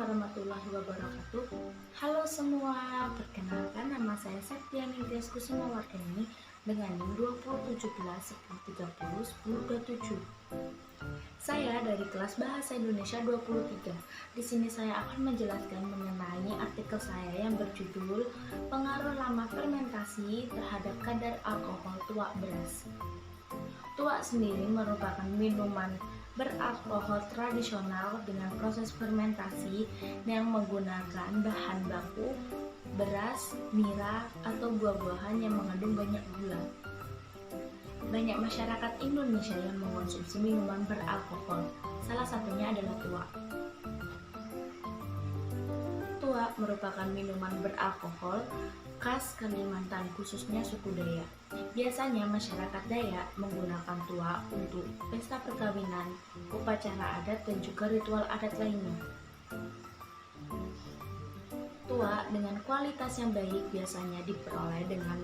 warahmatullahi wabarakatuh. Halo semua, perkenalkan nama saya Septiani Tias Kusumawardani dengan NIM 201710301027. Saya dari kelas Bahasa Indonesia 23. Di sini saya akan menjelaskan mengenai artikel saya yang berjudul Pengaruh Lama Fermentasi Terhadap Kadar Alkohol Tuak Beras. Tuak sendiri merupakan minuman beralkohol tradisional dengan proses fermentasi yang menggunakan bahan baku beras, nira, atau buah-buahan yang mengandung banyak gula. Banyak masyarakat Indonesia yang mengonsumsi minuman beralkohol, salah satunya adalah tuak. Tuak merupakan minuman beralkohol khas Kalimantan, khususnya suku Dayak. Biasanya masyarakat Dayak menggunakan tuak untuk pesta perkawinan, upacara adat, dan juga ritual adat lainnya. Tuak dengan kualitas yang baik biasanya diperoleh dengan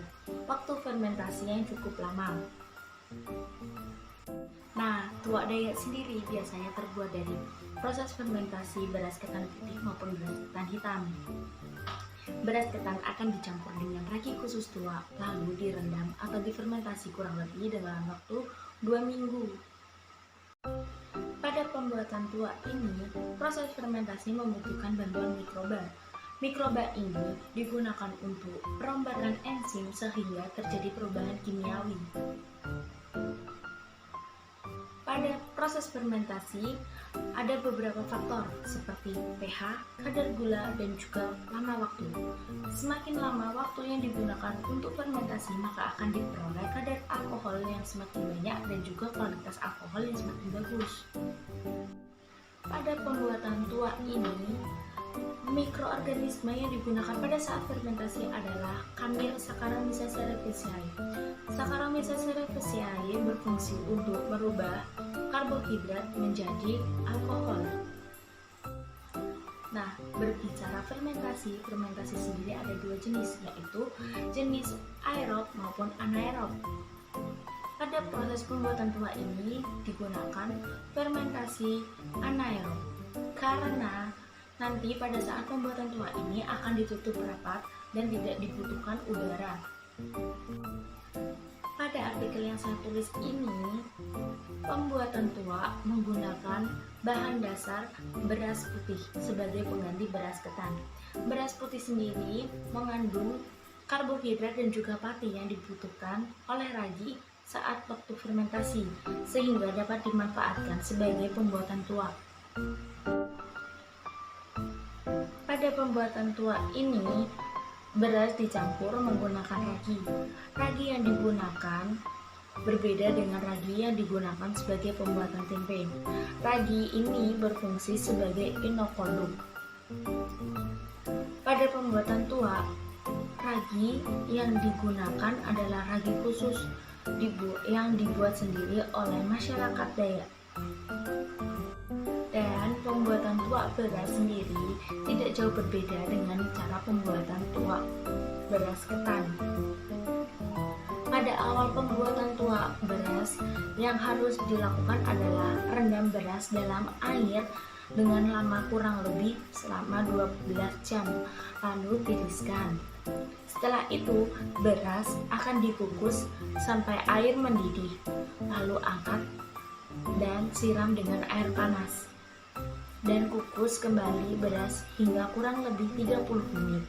waktu fermentasi yang cukup lama. Nah, tuak Dayak sendiri biasanya terbuat dari proses fermentasi beras ketan putih maupun beras ketan hitam. Beras ketan akan dicampur dengan ragi khusus tuak, lalu direndam atau difermentasi kurang lebih dalam waktu 2 minggu. Pada pembuatan tuak ini, proses fermentasi membutuhkan bantuan mikroba. Mikroba ini digunakan untuk perombakan enzim sehingga terjadi perubahan kimiawi. Pada proses fermentasi, ada beberapa faktor seperti pH, kadar gula, dan juga lama waktu. Semakin lama waktu yang digunakan untuk fermentasi, maka akan diperoleh kadar alkohol yang semakin banyak dan juga kualitas alkohol yang semakin bagus. Pada pembuatan tuak ini, mikroorganisme yang digunakan pada saat fermentasi adalah Camil Saccharomyces cerevisiae. Saccharomyces cerevisiae berfungsi untuk merubah karbohidrat menjadi alkohol. Nah, berbicara fermentasi sendiri ada dua jenis, yaitu jenis aerob maupun anaerob. Pada proses pembuatan tuak ini digunakan fermentasi anaerob karena nanti pada saat pembuatan tuak ini akan ditutup rapat dan tidak dibutuhkan udara. Pada artikel yang saya tulis ini, pembuatan tuak menggunakan bahan dasar beras putih sebagai pengganti beras ketan. Beras putih sendiri mengandung karbohidrat dan juga pati yang dibutuhkan oleh ragi saat waktu fermentasi, sehingga dapat dimanfaatkan sebagai pembuatan tuak. Pada pembuatan tuak ini, beras dicampur menggunakan ragi. Ragi yang digunakan berbeda dengan ragi yang digunakan sebagai pembuatan tempe. Ragi ini berfungsi sebagai inokulum. Pada pembuatan tuak, ragi yang digunakan adalah ragi khusus yang dibuat sendiri oleh masyarakat Dayak. Dan pembuatan tuak beras sendiri tidak jauh berbeda dengan cara pembuatan tuak beras ketan. Pada awal pembuatan tuak beras, yang harus dilakukan adalah rendam beras dalam air dengan lama kurang lebih selama 12 jam, lalu tiriskan. Setelah itu, beras akan dikukus sampai air mendidih, lalu angkat dan siram dengan air panas. Dan kukus kembali beras hingga kurang lebih 30 menit.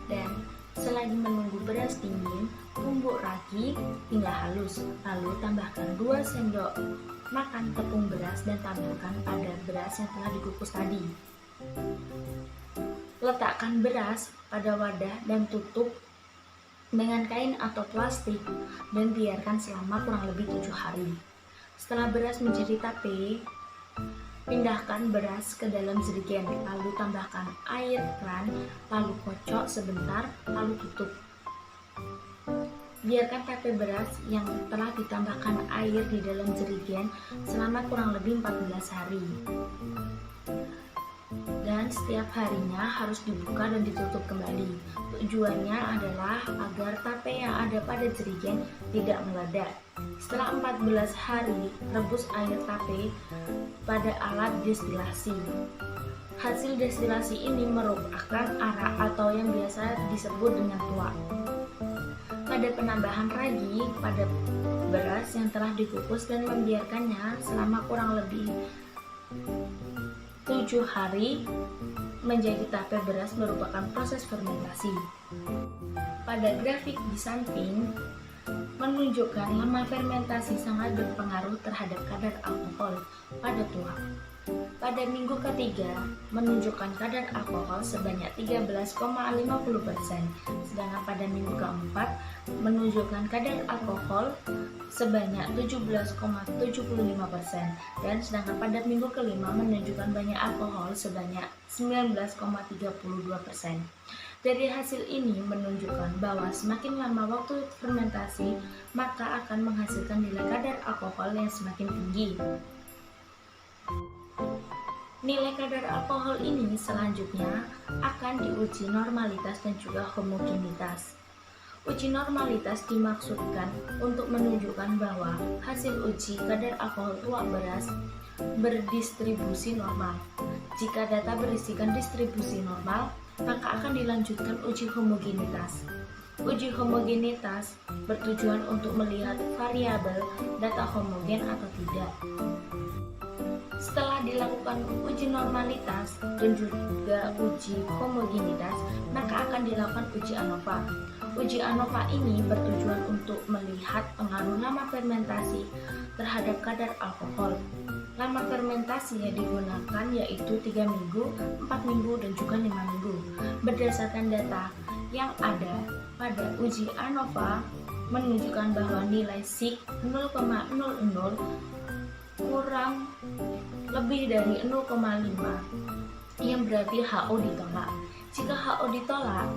Dan selagi menunggu beras dingin, tumbuk ragi hingga halus, lalu tambahkan 2 sendok makan tepung beras dan taburkan pada beras yang telah dikukus tadi. Letakkan beras pada wadah dan tutup dengan kain atau plastik dan biarkan selama kurang lebih 7 hari. Setelah beras menjadi tape, pindahkan beras ke dalam jerigen, lalu tambahkan air keran, lalu kocok sebentar, lalu tutup. Biarkan tape beras yang telah ditambahkan air di dalam jerigen selama kurang lebih 14 hari. Dan setiap harinya harus dibuka dan ditutup kembali. Tujuannya adalah agar tape yang ada pada jerigen tidak meledak. Setelah 14 hari, rebus air tape pada alat destilasi. Hasil destilasi ini merupakan arak atau yang biasa disebut dengan tuak. Pada penambahan ragi pada beras yang telah dikukus dan membiarkannya selama kurang lebih 7 hari menjadi tape beras merupakan proses fermentasi. Pada grafik di samping menunjukkan lama fermentasi sangat berpengaruh terhadap kadar alkohol pada tuak. Pada minggu ketiga menunjukkan kadar alkohol sebanyak 13,50%, sedangkan pada minggu keempat menunjukkan kadar alkohol sebanyak 17,75%, dan sedangkan pada minggu kelima menunjukkan banyak alkohol sebanyak 19,32%. Dari hasil ini menunjukkan bahwa semakin lama waktu fermentasi, maka akan menghasilkan nilai kadar alkohol yang semakin tinggi. Nilai kadar alkohol ini selanjutnya akan diuji normalitas dan juga homogenitas. Uji normalitas dimaksudkan untuk menunjukkan bahwa hasil uji kadar alkohol tuak beras berdistribusi normal. Jika data berisikan distribusi normal, maka akan dilanjutkan uji homogenitas. Uji homogenitas bertujuan untuk melihat variabel data homogen atau tidak. Setelah dilakukan uji normalitas dan juga uji homogenitas, maka akan dilakukan uji ANOVA. Uji ANOVA ini bertujuan untuk melihat pengaruh lama fermentasi terhadap kadar alkohol. Lama fermentasi yang digunakan yaitu 3 minggu, 4 minggu, dan juga 5 minggu. Berdasarkan data yang ada pada uji ANOVA menunjukkan bahwa nilai SIC 0,00 kurang lebih dari 0,5 yang berarti HO ditolak. Jika HO ditolak,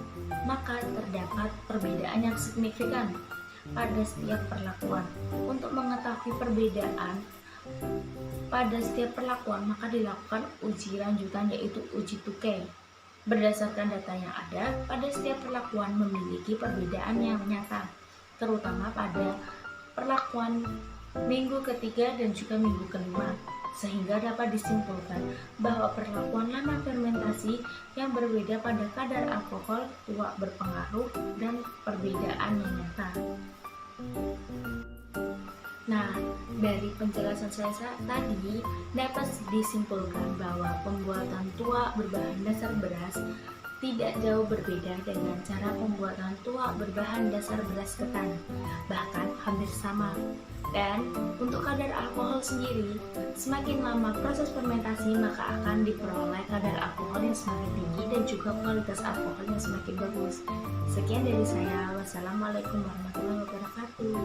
maka terdapat perbedaan yang signifikan pada setiap perlakuan. Untuk mengetahui perbedaan pada setiap perlakuan, maka dilakukan uji lanjutan yaitu uji Tukey. Berdasarkan data yang ada, pada setiap perlakuan memiliki perbedaan yang nyata, terutama pada perlakuan minggu ketiga dan juga minggu kelima, sehingga dapat disimpulkan bahwa perlakuan lama fermentasi yang berbeda pada kadar alkohol tuak berpengaruh dan perbedaan yang nyata. Nah, dari penjelasan saya tadi dapat disimpulkan bahwa pembuatan tuak berbahan dasar beras tidak jauh berbeda dengan cara pembuatan tuak berbahan dasar beras ketan, bahkan hampir sama. Dan untuk kadar alkohol sendiri, semakin lama proses fermentasi maka akan diperoleh kadar alkohol yang semakin tinggi dan juga kualitas alkohol yang semakin bagus. Sekian dari saya. Wassalamualaikum warahmatullahi wabarakatuh.